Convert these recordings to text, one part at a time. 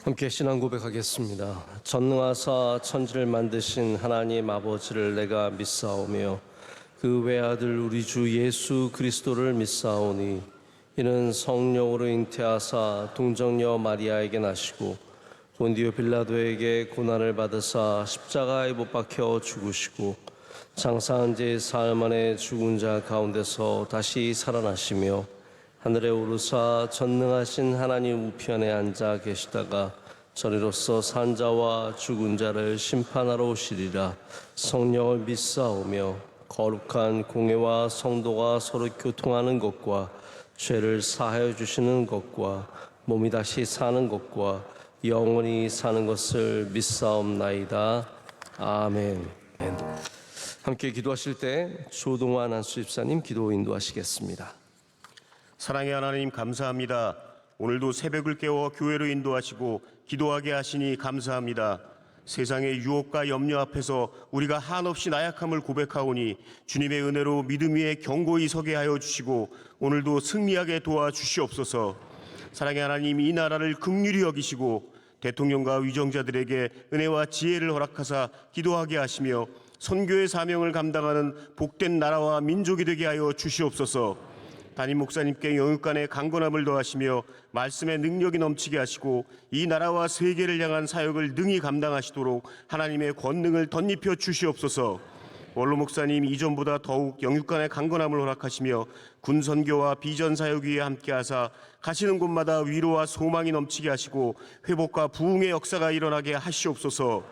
함께 신앙 고백하겠습니다. 전능하사 천지를 만드신 하나님 아버지를 내가 믿사오며 그 외아들 우리 주 예수 그리스도를 믿사오니 이는 성령으로 잉태하사 동정녀 마리아에게 나시고 본디오 빌라도에게 고난을 받으사 십자가에 못 박혀 죽으시고 장사한 지 사흘 만에 죽은 자 가운데서 다시 살아나시며 하늘에 오르사 전능하신 하나님 우편에 앉아 계시다가 저리로서 산 자와 죽은 자를 심판하러 오시리라. 성령을 믿사오며 거룩한 공회와 성도가 서로 교통하는 것과 죄를 사하여 주시는 것과 몸이 다시 사는 것과 영원히 사는 것을 믿사옵나이다. 아멘. 함께 기도하실 때 조동환 안수 집사님 기도 인도하시겠습니다. 사랑의 하나님 감사합니다. 오늘도 새벽을 깨워 교회로 인도하시고 기도하게 하시니 감사합니다. 세상의 유혹과 염려 앞에서 우리가 한없이 나약함을 고백하오니 주님의 은혜로 믿음 위에 견고히 서게 하여 주시고 오늘도 승리하게 도와주시옵소서. 사랑의 하나님, 이 나라를 긍휼히 여기시고 대통령과 위정자들에게 은혜와 지혜를 허락하사 기도하게 하시며 선교의 사명을 감당하는 복된 나라와 민족이 되게 하여 주시옵소서. 담임 목사님께 영육간의 강건함을 더하시며 말씀의 능력이 넘치게 하시고 이 나라와 세계를 향한 사역을 능히 감당하시도록 하나님의 권능을 덧입혀 주시옵소서. 원로 목사님 이전보다 더욱 영육간의 강건함을 허락하시며 군 선교와 비전 사역 위에 함께하사 가시는 곳마다 위로와 소망이 넘치게 하시고 회복과 부흥의 역사가 일어나게 하시옵소서.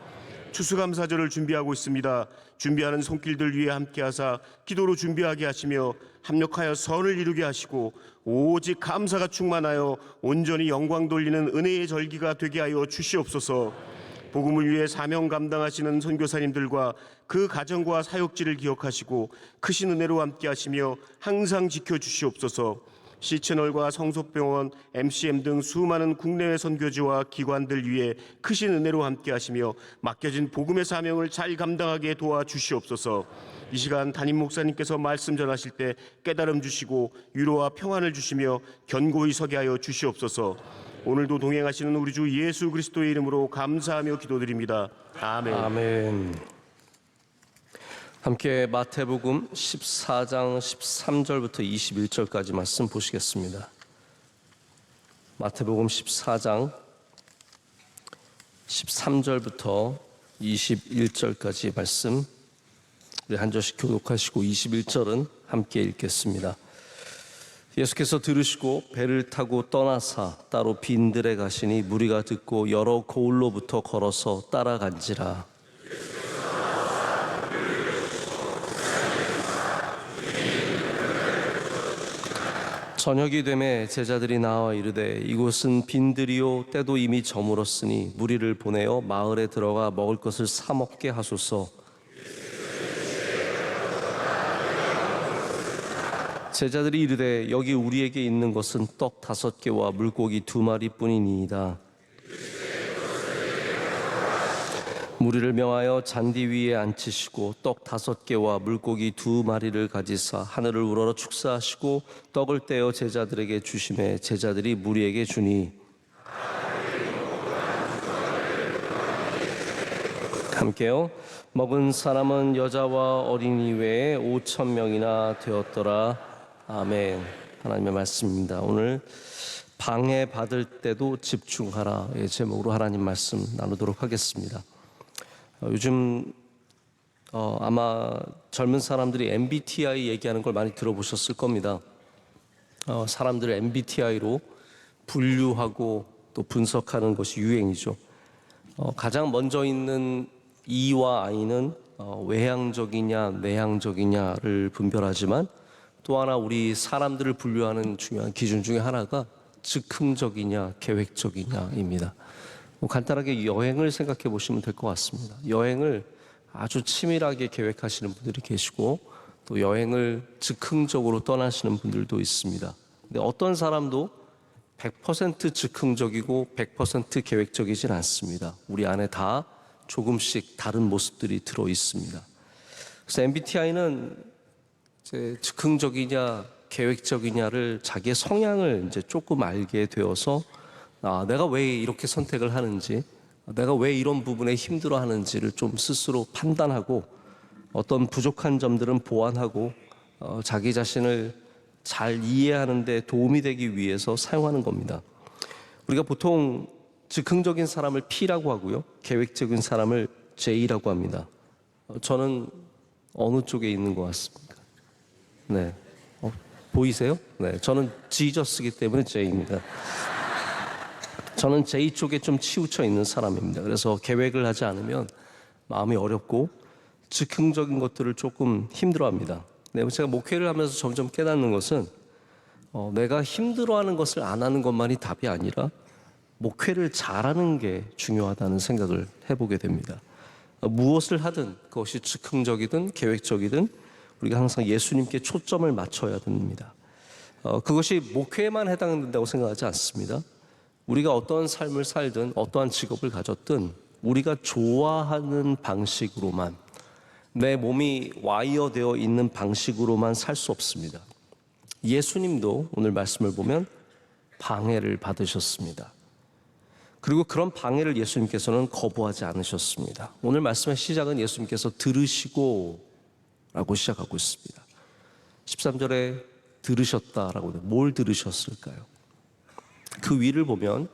추수감사절을 준비하고 있습니다. 준비하는 손길들 위에 함께하사 기도로 준비하게 하시며 합력하여 선을 이루게 하시고 오직 감사가 충만하여 온전히 영광 돌리는 은혜의 절기가 되게 하여 주시옵소서. 복음을 위해 사명 감당하시는 선교사님들과 그 가정과 사역지를 기억하시고 크신 은혜로 함께 하시며 항상 지켜주시옵소서. C채널과 성소병원, MCM 등 수많은 국내외 선교지와 기관들 위해 크신 은혜로 함께 하시며 맡겨진 복음의 사명을 잘 감당하게 도와주시옵소서. 이 시간 담임 목사님께서 말씀 전하실 때 깨달음 주시고 위로와 평안을 주시며 견고히 서게 하여 주시옵소서. 오늘도 동행하시는 우리 주 예수 그리스도의 이름으로 감사하며 기도드립니다. 아멘. 아멘. 함께 마태복음 14장 13절부터 21절까지 말씀 보시겠습니다. 마태복음 14장 13절부터 21절까지 말씀 우리 한 절씩 교독하시고 21절은 함께 읽겠습니다. 예수께서 들으시고 배를 타고 떠나사 따로 빈들에 가시니 무리가 듣고 여러 고을로부터 걸어서 따라간지라. 저녁이 되매 제자들이 나와 이르되 이곳은 빈들이요 때도 이미 저물었으니 무리를 보내어 마을에 들어가 먹을 것을 사 먹게 하소서. 제자들이 이르되 여기 우리에게 있는 것은 떡 5개와 물고기 2마리뿐이니이다. 무리를 명하여 잔디 위에 앉히시고 떡 5개와 물고기 2마리를 가지사 하늘을 우러러 축사하시고 떡을 떼어 제자들에게 주시매 제자들이 무리에게 주니 함께요. 먹은 사람은 여자와 어린이 외에 5,000명이나 되었더라. 아멘. 하나님의 말씀입니다. 오늘 방해받을 때도 집중하라의 제목으로 하나님 말씀 나누도록 하겠습니다. 요즘 아마 젊은 사람들이 MBTI 얘기하는 걸 많이 들어보셨을 겁니다. 사람들을 MBTI로 분류하고 또 분석하는 것이 유행이죠. 가장 먼저 있는 E와 I는 외향적이냐 내향적이냐를 분별하지만 또 하나 우리 사람들을 분류하는 중요한 기준 중에 하나가 즉흥적이냐 계획적이냐입니다. 간단하게 여행을 생각해 보시면 될 것 같습니다. 여행을 아주 치밀하게 계획하시는 분들이 계시고 또 여행을 즉흥적으로 떠나시는 분들도 있습니다. 근데 어떤 사람도 100% 즉흥적이고 100% 계획적이진 않습니다. 우리 안에 다 조금씩 다른 모습들이 들어 있습니다. 그래서 MBTI는 이제 즉흥적이냐 계획적이냐를 자기의 성향을 이제 조금 알게 되어서 내가 왜 이렇게 선택을 하는지, 내가 왜 이런 부분에 힘들어 하는지를 좀 스스로 판단하고 어떤 부족한 점들은 보완하고 자기 자신을 잘 이해하는 데 도움이 되기 위해서 사용하는 겁니다. 우리가 보통 즉흥적인 사람을 P라고 하고요, 계획적인 사람을 J라고 합니다. 저는 어느 쪽에 있는 것 같습니까? 네, 보이세요? 네, 저는 지저스기 때문에 J입니다. 저는 J 쪽에 좀 치우쳐 있는 사람입니다. 그래서 계획을 하지 않으면 마음이 어렵고 즉흥적인 것들을 조금 힘들어합니다. 네, 제가 목회를 하면서 점점 깨닫는 것은 내가 힘들어하는 것을 안 하는 것만이 답이 아니라 목회를 잘하는 게 중요하다는 생각을 해보게 됩니다. 무엇을 하든 그것이 즉흥적이든 계획적이든 우리가 항상 예수님께 초점을 맞춰야 됩니다. 그것이 목회에만 해당된다고 생각하지 않습니다. 우리가 어떠한 삶을 살든 어떠한 직업을 가졌든 우리가 좋아하는 방식으로만, 내 몸이 와이어되어 있는 방식으로만 살 수 없습니다. 예수님도 오늘 말씀을 보면 방해를 받으셨습니다. 그리고 그런 방해를 예수님께서는 거부하지 않으셨습니다. 오늘 말씀의 시작은 예수님께서 들으시고 라고 시작하고 있습니다. 13절에 들으셨다라고, 뭘 들으셨을까요? 그 위를 보면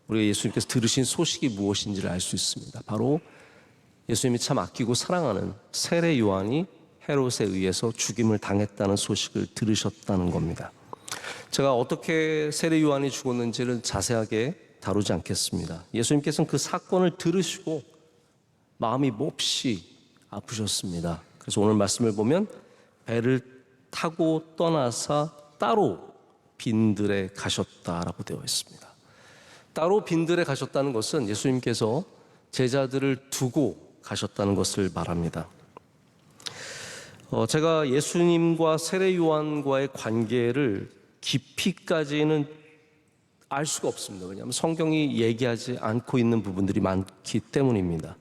우리가 예수님께서 들으신 소식이 무엇인지를 알 수 있습니다. 바로 예수님이 참 아끼고 사랑하는 세례 요한이 헤롯에 의해서 죽임을 당했다는 소식을 들으셨다는 겁니다. 제가 어떻게 세례 요한이 죽었는지를 자세하게 다루지 않겠습니다. 예수님께서는 그 사건을 들으시고 마음이 몹시 아프셨습니다. 그래서 오늘 말씀을 보면 배를 타고 떠나사 따로 빈들에 가셨다라고 되어 있습니다. 따로 빈들에 가셨다는 것은 예수님께서 제자들을 두고 가셨다는 것을 말합니다. 제가 예수님과 세례 요한과의 관계를 깊이까지는 알 수가 없습니다. 왜냐하면 성경이 얘기하지 않고 있는 부분들이 많기 때문입니다.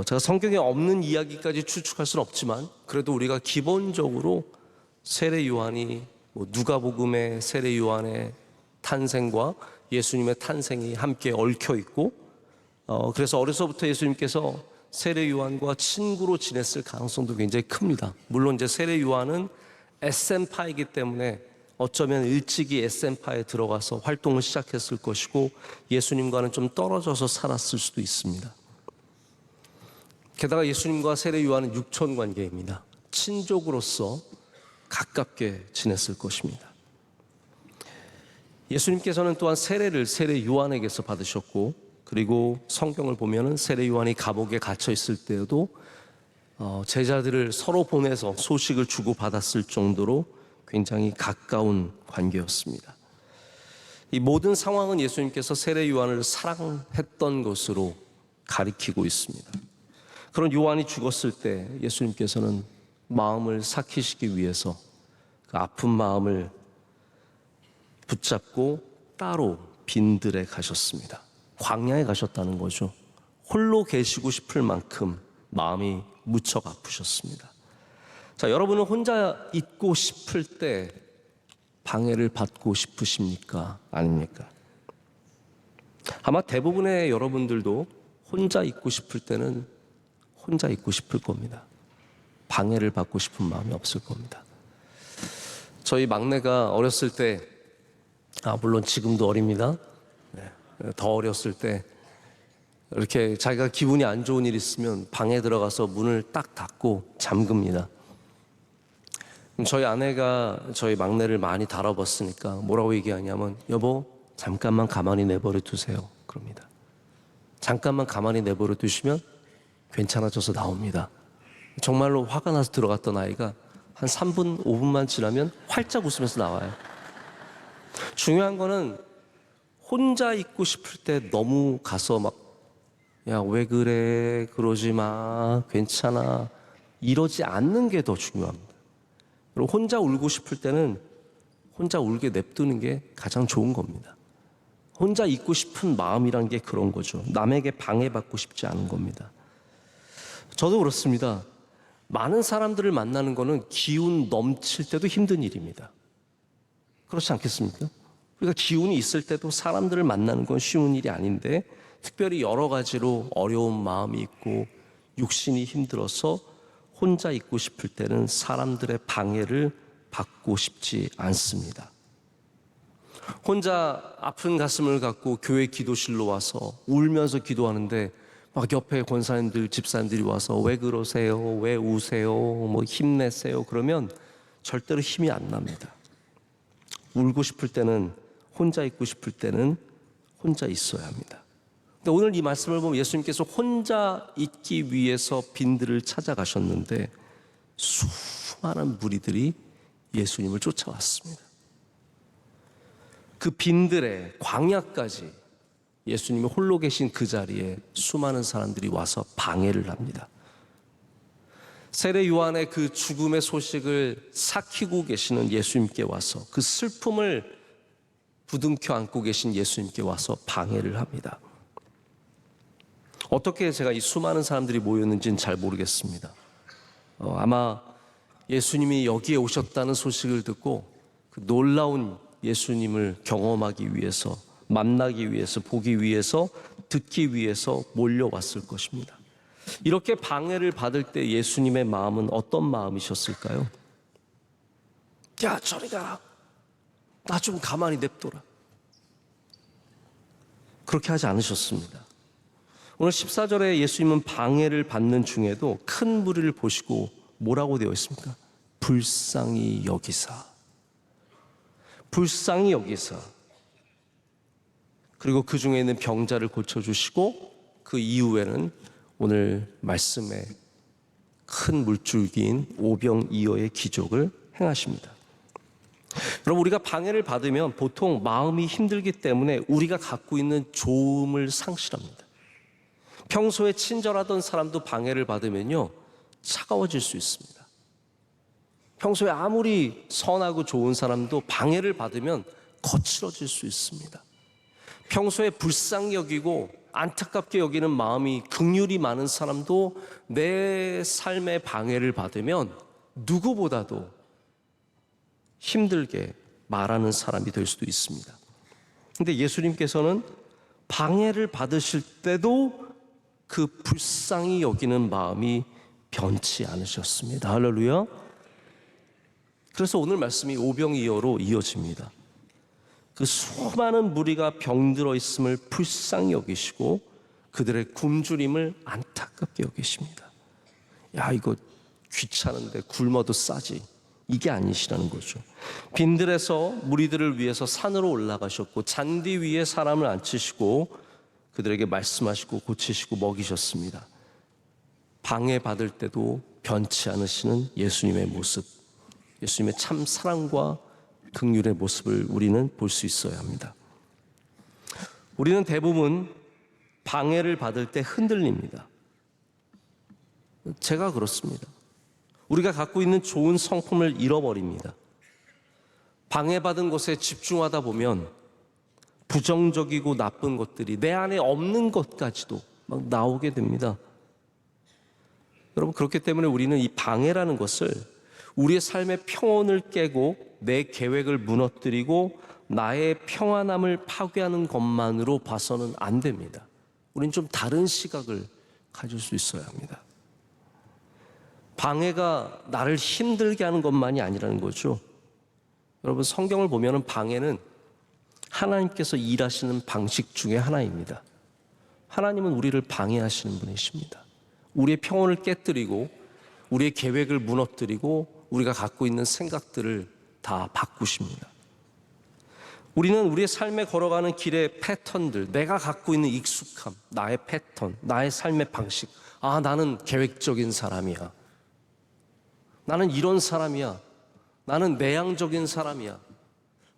제가 성경에 없는 이야기까지 추측할 수는 없지만 그래도 우리가 기본적으로 세례 요한이 누가복음의 세례 요한의 탄생과 예수님의 탄생이 함께 얽혀 있고, 그래서 어려서부터 예수님께서 세례 요한과 친구로 지냈을 가능성도 굉장히 큽니다. 물론 이제 세례 요한은 에센파이기 때문에 어쩌면 일찍이 에센파에 들어가서 활동을 시작했을 것이고 예수님과는 좀 떨어져서 살았을 수도 있습니다. 게다가 예수님과 세례 요한은 육촌 관계입니다. 친족으로서 가깝게 지냈을 것입니다. 예수님께서는 또한 세례를 세례 요한에게서 받으셨고, 그리고 성경을 보면은 세례 요한이 감옥에 갇혀 있을 때에도 제자들을 서로 보내서 소식을 주고받았을 정도로 굉장히 가까운 관계였습니다. 이 모든 상황은 예수님께서 세례 요한을 사랑했던 것으로 가리키고 있습니다. 그런 요한이 죽었을 때 예수님께서는 마음을 삭히시기 위해서 그 아픈 마음을 붙잡고 따로 빈들에 가셨습니다. 광야에 가셨다는 거죠. 홀로 계시고 싶을 만큼 마음이 무척 아프셨습니다. 자, 여러분은 혼자 있고 싶을 때 방해를 받고 싶으십니까? 아닙니까? 아마 대부분의 여러분들도 혼자 있고 싶을 때는 혼자 있고 싶을 겁니다. 방해를 받고 싶은 마음이 없을 겁니다. 저희 막내가 어렸을 때, 물론 지금도 어립니다. 더 어렸을 때 이렇게 자기가 기분이 안 좋은 일 있으면 방에 들어가서 문을 딱 닫고 잠급니다. 저희 아내가 저희 막내를 많이 다뤄봤으니까 뭐라고 얘기하냐면, 여보 잠깐만 가만히 내버려 두세요 그럽니다. 잠깐만 가만히 내버려 두시면 괜찮아져서 나옵니다. 정말로 화가 나서 들어갔던 아이가 한 3분 5분만 지나면 활짝 웃으면서 나와요. 중요한 거는 혼자 있고 싶을 때 너무 가서 막 야, 왜 그래, 그러지 마, 괜찮아, 이러지 않는 게 더 중요합니다. 그리고 혼자 울고 싶을 때는 혼자 울게 냅두는 게 가장 좋은 겁니다. 혼자 있고 싶은 마음이란 게 그런 거죠. 남에게 방해받고 싶지 않은 겁니다. 저도 그렇습니다. 많은 사람들을 만나는 거는 기운 넘칠 때도 힘든 일입니다. 그렇지 않겠습니까? 우리가 기운이 있을 때도 사람들을 만나는 건 쉬운 일이 아닌데 특별히 여러 가지로 어려운 마음이 있고 육신이 힘들어서 혼자 있고 싶을 때는 사람들의 방해를 받고 싶지 않습니다. 혼자 아픈 가슴을 갖고 교회 기도실로 와서 울면서 기도하는데 막 옆에 권사님들, 집사님들이 와서 왜 그러세요? 왜 우세요? 뭐 힘내세요? 그러면 절대로 힘이 안 납니다. 울고 싶을 때는, 혼자 있고 싶을 때는 혼자 있어야 합니다. 근데 오늘 이 말씀을 보면 예수님께서 혼자 있기 위해서 빈들을 찾아가셨는데 수많은 무리들이 예수님을 쫓아왔습니다. 그 빈들에 광야까지 예수님이 홀로 계신 그 자리에 수많은 사람들이 와서 방해를 합니다. 세례 요한의 그 죽음의 소식을 삭히고 계시는 예수님께 와서 그 슬픔을 부둥켜 안고 계신 예수님께 와서 방해를 합니다. 어떻게 제가 이 수많은 사람들이 모였는지는 잘 모르겠습니다. 아마 예수님이 여기에 오셨다는 소식을 듣고 그 놀라운 예수님을 경험하기 위해서, 만나기 위해서, 보기 위해서, 듣기 위해서 몰려왔을 것입니다. 이렇게 방해를 받을 때 예수님의 마음은 어떤 마음이셨을까요? 야, 저리 가라. 나 좀 가만히 냅둬라. 그렇게 하지 않으셨습니다. 오늘 14절에 예수님은 방해를 받는 중에도 큰 무리를 보시고 뭐라고 되어 있습니까? 불쌍히 여기사. 불쌍히 여기사. 그리고 그 중에 있는 병자를 고쳐주시고 그 이후에는 오늘 말씀에 큰 물줄기인 오병이어의 기적을 행하십니다. 여러분, 우리가 방해를 받으면 보통 마음이 힘들기 때문에 우리가 갖고 있는 좋음을 상실합니다. 평소에 친절하던 사람도 방해를 받으면요 차가워질 수 있습니다. 평소에 아무리 선하고 좋은 사람도 방해를 받으면 거칠어질 수 있습니다. 평소에 불쌍히 여기고 안타깝게 여기는 마음이 긍휼이 많은 사람도 내 삶의 방해를 받으면 누구보다도 힘들게 말하는 사람이 될 수도 있습니다. 근데 예수님께서는 방해를 받으실 때도 그 불쌍히 여기는 마음이 변치 않으셨습니다. 할렐루야. 그래서 오늘 말씀이 오병이어로 이어집니다. 그 수많은 무리가 병들어 있음을 불쌍히 여기시고 그들의 굶주림을 안타깝게 여기십니다. 야, 이거 귀찮은데 굶어도 싸지. 이게 아니시라는 거죠. 빈들에서 무리들을 위해서 산으로 올라가셨고 잔디 위에 사람을 앉히시고 그들에게 말씀하시고 고치시고 먹이셨습니다. 방해받을 때도 변치 않으시는 예수님의 모습, 예수님의 참 사랑과 긍휼의 모습을 우리는 볼 수 있어야 합니다. 우리는 대부분 방해를 받을 때 흔들립니다. 제가 그렇습니다. 우리가 갖고 있는 좋은 성품을 잃어버립니다. 방해받은 것에 집중하다 보면 부정적이고 나쁜 것들이 내 안에 없는 것까지도 막 나오게 됩니다. 여러분, 그렇기 때문에 우리는 이 방해라는 것을 우리의 삶의 평온을 깨고 내 계획을 무너뜨리고 나의 평안함을 파괴하는 것만으로 봐서는 안 됩니다. 우리는 좀 다른 시각을 가질 수 있어야 합니다. 방해가 나를 힘들게 하는 것만이 아니라는 거죠. 여러분, 성경을 보면 방해는 하나님께서 일하시는 방식 중에 하나입니다. 하나님은 우리를 방해하시는 분이십니다. 우리의 평온을 깨뜨리고 우리의 계획을 무너뜨리고 우리가 갖고 있는 생각들을 다 바꾸십니다. 우리는 우리의 삶에 걸어가는 길의 패턴들, 내가 갖고 있는 익숙함, 나의 패턴, 나의 삶의 방식. 아, 나는 계획적인 사람이야. 나는 이런 사람이야. 나는 내향적인 사람이야.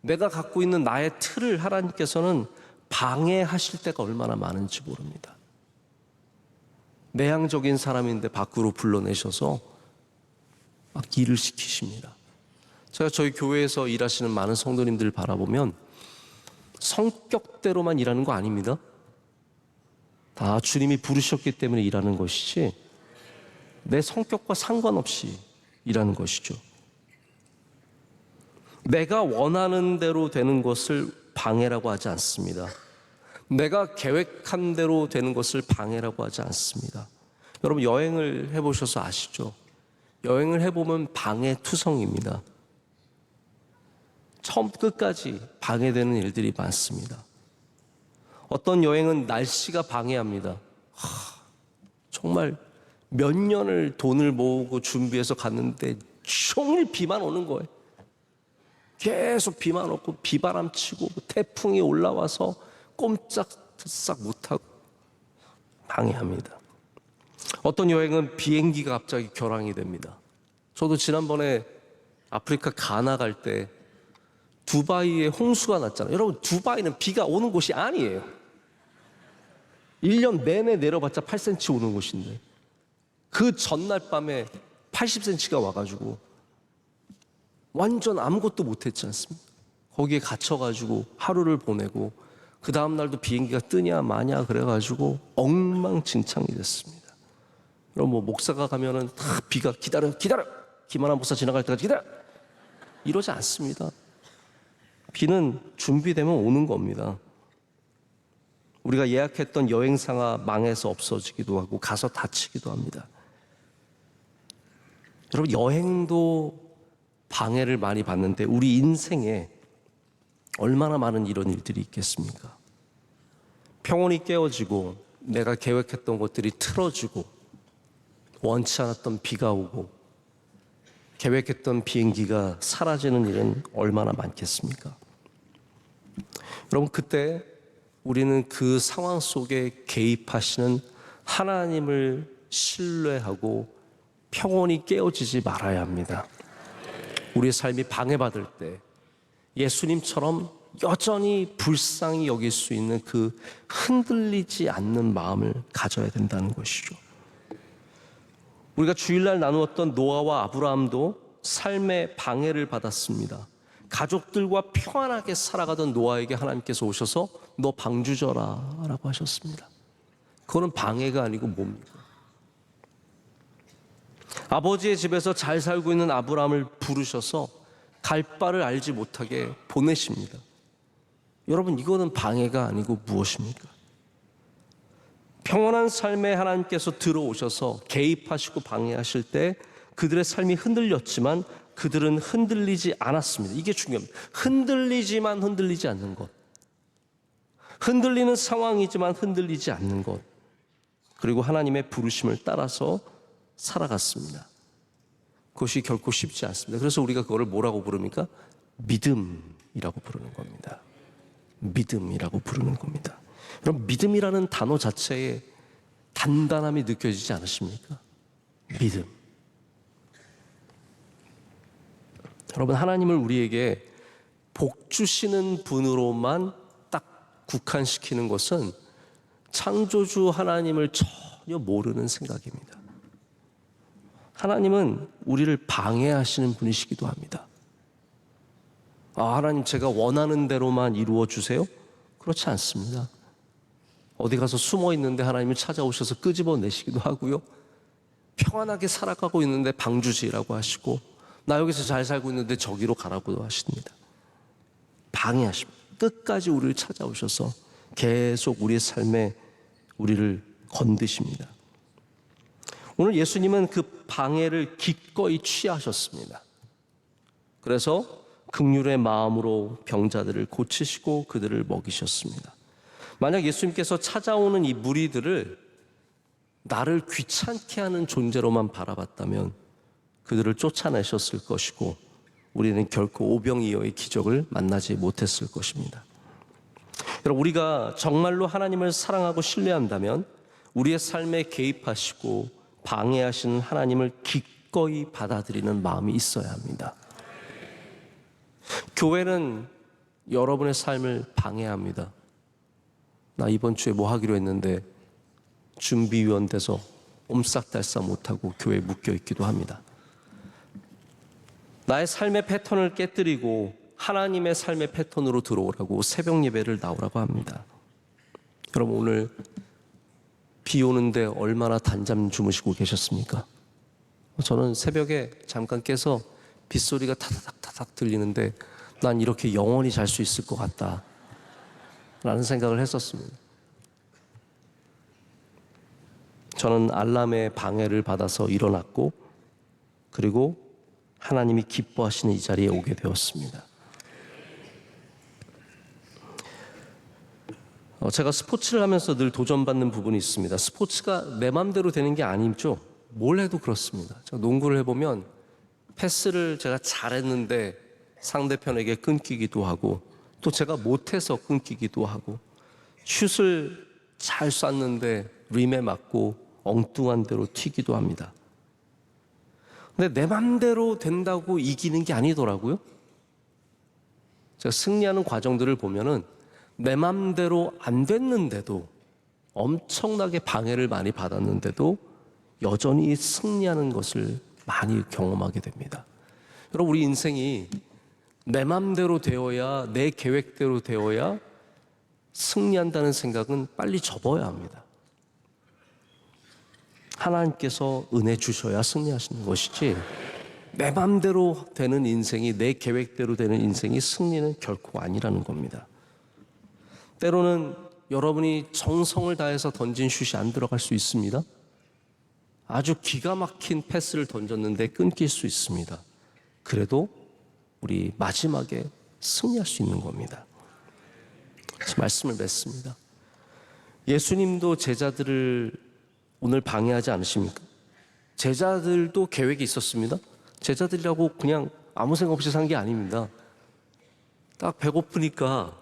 내가 갖고 있는 나의 틀을 하나님께서는 방해하실 때가 얼마나 많은지 모릅니다. 내향적인 사람인데 밖으로 불러내셔서 막 일을 시키십니다. 제가 저희 교회에서 일하시는 많은 성도님들을 바라보면 성격대로만 일하는 거 아닙니다. 다 주님이 부르셨기 때문에 일하는 것이지 내 성격과 상관없이 일하는 것이죠. 내가 원하는 대로 되는 것을 방해라고 하지 않습니다. 내가 계획한 대로 되는 것을 방해라고 하지 않습니다. 여러분 여행을 해보셔서 아시죠? 여행을 해보면 방해투성입니다. 처음 끝까지 방해되는 일들이 많습니다. 어떤 여행은 날씨가 방해합니다. 정말 몇 년을 돈을 모으고 준비해서 갔는데 종일 비만 오는 거예요. 계속 비만 오고 비바람 치고 태풍이 올라와서 꼼짝달싹 못하고 방해합니다. 어떤 여행은 비행기가 갑자기 결항이 됩니다. 저도 지난번에 아프리카 가나 갈 때 두바이에 홍수가 났잖아요. 여러분 두바이는 비가 오는 곳이 아니에요. 1년 내내 내려봤자 8cm 오는 곳인데 그 전날 밤에 80cm가 와가지고 완전 아무것도 못했지 않습니까? 거기에 갇혀가지고 하루를 보내고 그 다음날도 비행기가 뜨냐 마냐 그래가지고 엉망진창이 됐습니다. 그럼 뭐 목사가 가면은 다 비가 기다려 김하나 목사 지나갈 때까지 기다려 이러지 않습니다. 비는 준비되면 오는 겁니다. 우리가 예약했던 여행사가 망해서 없어지기도 하고 가서 다치기도 합니다. 여러분 여행도 방해를 많이 받는데 우리 인생에 얼마나 많은 이런 일들이 있겠습니까? 평온이 깨어지고 내가 계획했던 것들이 틀어지고 원치 않았던 비가 오고 계획했던 비행기가 사라지는 일은 얼마나 많겠습니까? 여러분 그때 우리는 그 상황 속에 개입하시는 하나님을 신뢰하고 평온이 깨어지지 말아야 합니다. 우리의 삶이 방해받을 때 예수님처럼 여전히 불쌍히 여길 수 있는 그 흔들리지 않는 마음을 가져야 된다는 것이죠. 우리가 주일날 나누었던 노아와 아브라함도 삶의 방해를 받았습니다. 가족들과 평안하게 살아가던 노아에게 하나님께서 오셔서 너 방주져라 라고 하셨습니다. 그거는 방해가 아니고 뭡니까? 아버지의 집에서 잘 살고 있는 아브라함을 부르셔서 갈 바를 알지 못하게 보내십니다. 여러분 이거는 방해가 아니고 무엇입니까? 평온한 삶에 하나님께서 들어오셔서 개입하시고 방해하실 때 그들의 삶이 흔들렸지만 그들은 흔들리지 않았습니다. 이게 중요합니다. 흔들리지만 흔들리지 않는 것. 흔들리는 상황이지만 흔들리지 않는 것. 그리고 하나님의 부르심을 따라서 살아갔습니다. 그것이 결코 쉽지 않습니다. 그래서 우리가 그거를 뭐라고 부릅니까? 믿음이라고 부르는 겁니다. 믿음이라고 부르는 겁니다. 그럼 믿음이라는 단어 자체에 단단함이 느껴지지 않으십니까? 믿음. 여러분 하나님을 우리에게 복 주시는 분으로만 딱 국한시키는 것은 창조주 하나님을 전혀 모르는 생각입니다. 하나님은 우리를 방해하시는 분이시기도 합니다. 하나님 제가 원하는 대로만 이루어 주세요? 그렇지 않습니다. 어디 가서 숨어 있는데 하나님이 찾아오셔서 끄집어내시기도 하고요. 평안하게 살아가고 있는데 방주지라고 하시고 나 여기서 잘 살고 있는데 저기로 가라고도 하십니다. 방해하십니다. 끝까지 우리를 찾아오셔서 계속 우리의 삶에 우리를 건드십니다. 오늘 예수님은 그 방해를 기꺼이 취하셨습니다. 그래서 긍휼의 마음으로 병자들을 고치시고 그들을 먹이셨습니다. 만약 예수님께서 찾아오는 이 무리들을 나를 귀찮게 하는 존재로만 바라봤다면 그들을 쫓아내셨을 것이고 우리는 결코 오병이어의 기적을 만나지 못했을 것입니다. 여러분 우리가 정말로 하나님을 사랑하고 신뢰한다면 우리의 삶에 개입하시고 방해하시는 하나님을 기꺼이 받아들이는 마음이 있어야 합니다. 교회는 여러분의 삶을 방해합니다. 나 이번 주에 뭐 하기로 했는데 준비위원 돼서 옴싹달싹 못하고 교회에 묶여 있기도 합니다. 나의 삶의 패턴을 깨뜨리고 하나님의 삶의 패턴으로 들어오라고 새벽 예배를 나오라고 합니다. 여러분 오늘 비 오는데 얼마나 단잠 주무시고 계셨습니까? 저는 새벽에 잠깐 깨서 빗소리가 타닥타닥 들리는데 난 이렇게 영원히 잘 수 있을 것 같다 라는 생각을 했었습니다. 저는 알람의 방해를 받아서 일어났고, 그리고 하나님이 기뻐하시는 이 자리에 오게 되었습니다. 제가 스포츠를 하면서 늘 도전받는 부분이 있습니다. 스포츠가 내 맘대로 되는 게 아니죠. 뭘 해도 그렇습니다. 제가 농구를 해보면 패스를 제가 잘했는데 상대편에게 끊기기도 하고, 또 제가 못해서 끊기기도 하고, 슛을 잘 쐈는데 림에 맞고 엉뚱한 대로 튀기도 합니다. 근데 내 맘대로 된다고 이기는 게 아니더라고요. 제가 승리하는 과정들을 보면은 내 맘대로 안 됐는데도, 엄청나게 방해를 많이 받았는데도 여전히 승리하는 것을 많이 경험하게 됩니다. 여러분, 우리 인생이 내 맘대로 되어야, 내 계획대로 되어야 승리한다는 생각은 빨리 접어야 합니다. 하나님께서 은혜 주셔야 승리하시는 것이지, 내 맘대로 되는 인생이, 내 계획대로 되는 인생이 승리는 결코 아니라는 겁니다. 때로는 여러분이 정성을 다해서 던진 슛이 안 들어갈 수 있습니다. 아주 기가 막힌 패스를 던졌는데 끊길 수 있습니다. 그래도 우리 마지막에 승리할 수 있는 겁니다. 말씀을 맺습니다. 예수님도 제자들을 오늘 방해하지 않으십니까? 제자들도 계획이 있었습니다. 제자들이라고 그냥 아무 생각 없이 산 게 아닙니다. 딱 배고프니까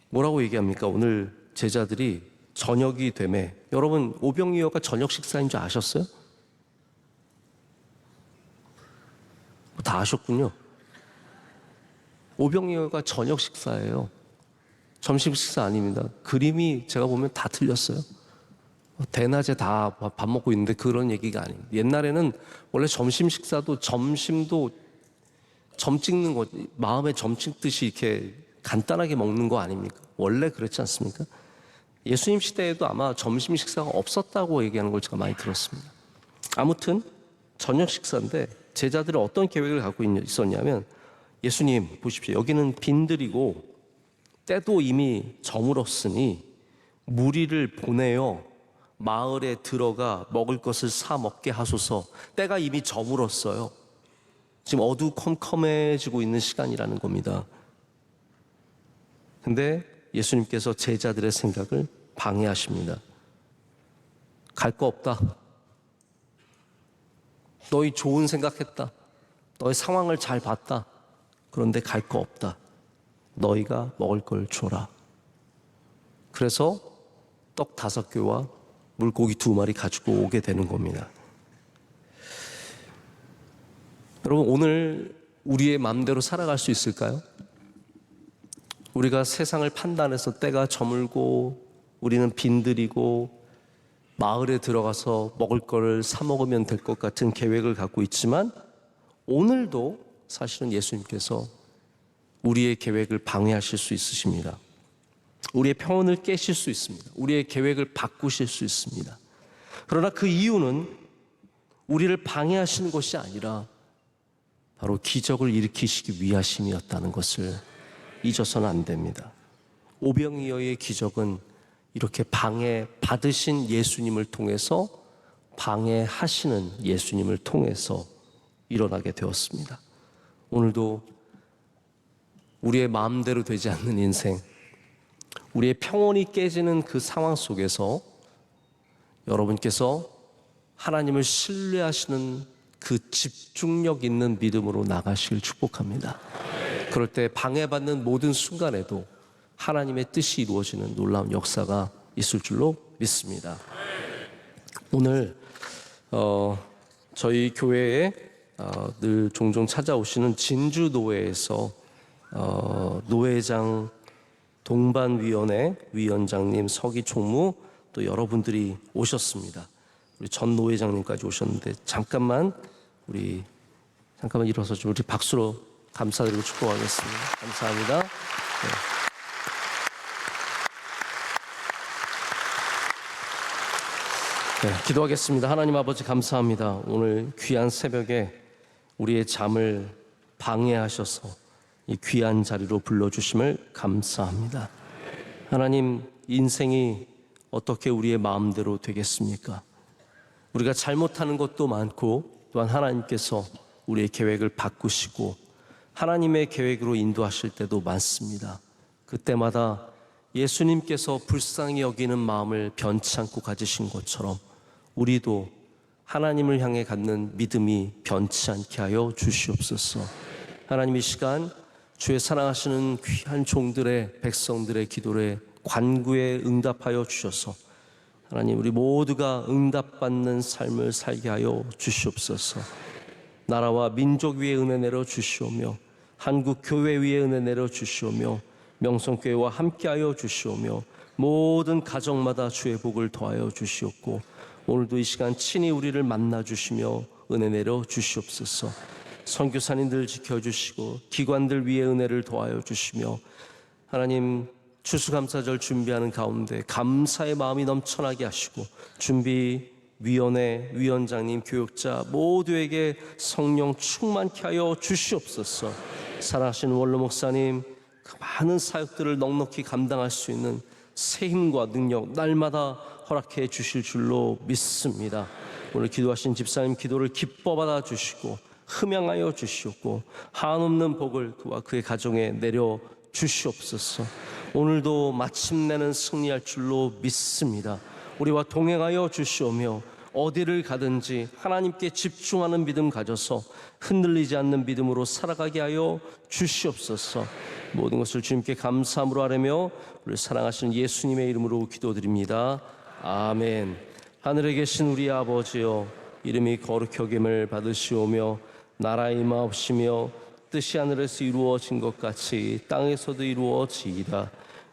뭐라고 얘기합니까? 오늘 제자들이 저녁이 되매, 여러분 오병이어가 저녁 식사인 줄 아셨어요? 다 아셨군요. 오병이어가 저녁 식사예요. 점심 식사 아닙니다. 그림이 제가 보면 다 틀렸어요. 대낮에 다 밥 먹고 있는데 그런 얘기가 아닙니다. 옛날에는 원래 점심 식사도, 점심도 점 찍는 거, 마음에 점 찍듯이 이렇게 간단하게 먹는 거 아닙니까? 원래 그렇지 않습니까? 예수님 시대에도 아마 점심 식사가 없었다고 얘기하는 걸 제가 많이 들었습니다. 아무튼 저녁 식사인데 제자들은 어떤 계획을 갖고 있었냐면, 예수님 보십시오. 여기는 빈들이고 때도 이미 저물었으니 무리를 보내어 마을에 들어가 먹을 것을 사 먹게 하소서. 때가 이미 저물었어요. 지금 어두컴컴해지고 있는 시간이라는 겁니다. 근데 예수님께서 제자들의 생각을 방해하십니다. 갈 거 없다. 너희 좋은 생각했다. 너희 상황을 잘 봤다. 그런데 갈 거 없다. 너희가 먹을 걸 줘라. 그래서 떡 5개와 물고기 2마리 가지고 오게 되는 겁니다. 여러분, 오늘 우리의 마음대로 살아갈 수 있을까요? 우리가 세상을 판단해서 때가 저물고 우리는 빈들이고 마을에 들어가서 먹을 거를 사 먹으면 될 것 같은 계획을 갖고 있지만, 오늘도 사실은 예수님께서 우리의 계획을 방해하실 수 있으십니다. 우리의 평온을 깨실 수 있습니다. 우리의 계획을 바꾸실 수 있습니다. 그러나 그 이유는 우리를 방해하시는 것이 아니라 바로 기적을 일으키시기 위하심이었다는 것을 잊어서는 안 됩니다. 오병이어의 기적은 이렇게 방해받으신 예수님을 통해서, 방해하시는 예수님을 통해서 일어나게 되었습니다. 오늘도 우리의 마음대로 되지 않는 인생, 우리의 평온이 깨지는 그 상황 속에서 여러분께서 하나님을 신뢰하시는 그 집중력 있는 믿음으로 나가시길 축복합니다. 그럴 때 방해받는 모든 순간에도 하나님의 뜻이 이루어지는 놀라운 역사가 있을 줄로 믿습니다. 오늘 저희 교회에 늘 종종 찾아오시는 진주노회에서 노회장, 동반위원회 위원장님, 서기 총무, 또 여러분들이 오셨습니다. 우리 전 노회장님까지 오셨는데 잠깐만 일어서 좀 우리 박수로 감사드리고 축복하겠습니다. 감사합니다. 네, 기도하겠습니다. 하나님 아버지, 감사합니다. 오늘 귀한 새벽에 우리의 잠을 방해하셔서 이 귀한 자리로 불러주심을 감사합니다. 하나님, 인생이 어떻게 우리의 마음대로 되겠습니까? 우리가 잘못하는 것도 많고 또한 하나님께서 우리의 계획을 바꾸시고 하나님의 계획으로 인도하실 때도 많습니다. 그때마다 예수님께서 불쌍히 여기는 마음을 변치 않고 가지신 것처럼 우리도 하나님을 향해 갖는 믿음이 변치 않게 하여 주시옵소서. 하나님, 이 시간 주의 사랑하시는 귀한 종들의, 백성들의 기도에 간구에 응답하여 주셔서 하나님, 우리 모두가 응답받는 삶을 살게 하여 주시옵소서. 나라와 민족 위에 은혜 내려 주시오며 한국 교회 위에 은혜 내려 주시오며 명성교회와 함께하여 주시오며 모든 가정마다 주의 복을 더하여 주시옵고 오늘도 이 시간 친히 우리를 만나 주시며 은혜 내려 주시옵소서. 선교사님들 지켜주시고 기관들 위에 은혜를 더하여 주시며 하나님, 추수감사절 준비하는 가운데 감사의 마음이 넘쳐나게 하시고 준비위원회, 위원장님, 교육자 모두에게 성령 충만케 하여 주시옵소서. 사랑하시는 원로 목사님, 그 많은 사역들을 넉넉히 감당할 수 있는 새 힘과 능력 날마다 허락해 주실 줄로 믿습니다. 오늘 기도하신 집사님 기도를 기뻐 받아 주시고 흠양하여 주시옵고 한없는 복을 그와 그의 가정에 내려 주시옵소서. 오늘도 마침내는 승리할 줄로 믿습니다. 우리와 동행하여 주시오며 어디를 가든지 하나님께 집중하는 믿음 가져서 흔들리지 않는 믿음으로 살아가게 하여 주시옵소서. 모든 것을 주님께 감사함으로 아뢰며 우리 사랑하시는 예수님의 이름으로 기도드립니다. 아멘. 하늘에 계신 우리 아버지여, 이름이 거룩히 여김을 받으시오며 나라의 임하옵시며 뜻이 하늘에서 이루어진 것 같이 땅에서도 이루어지이다.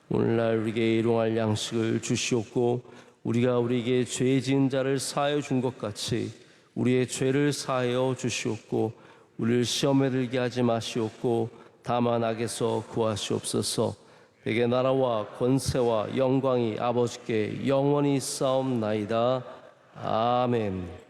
오늘날 우리에게 일용할 양식을 주시옵고 우리가 우리에게 죄 지은 자를 사하여 준 것 같이 우리의 죄를 사하여 주시옵고 우리를 시험에 들게 하지 마시옵고 다만 악에서 구하시옵소서. 대개 나라와 권세와 영광이 아버지께 영원히 있사옵나이다. 아멘.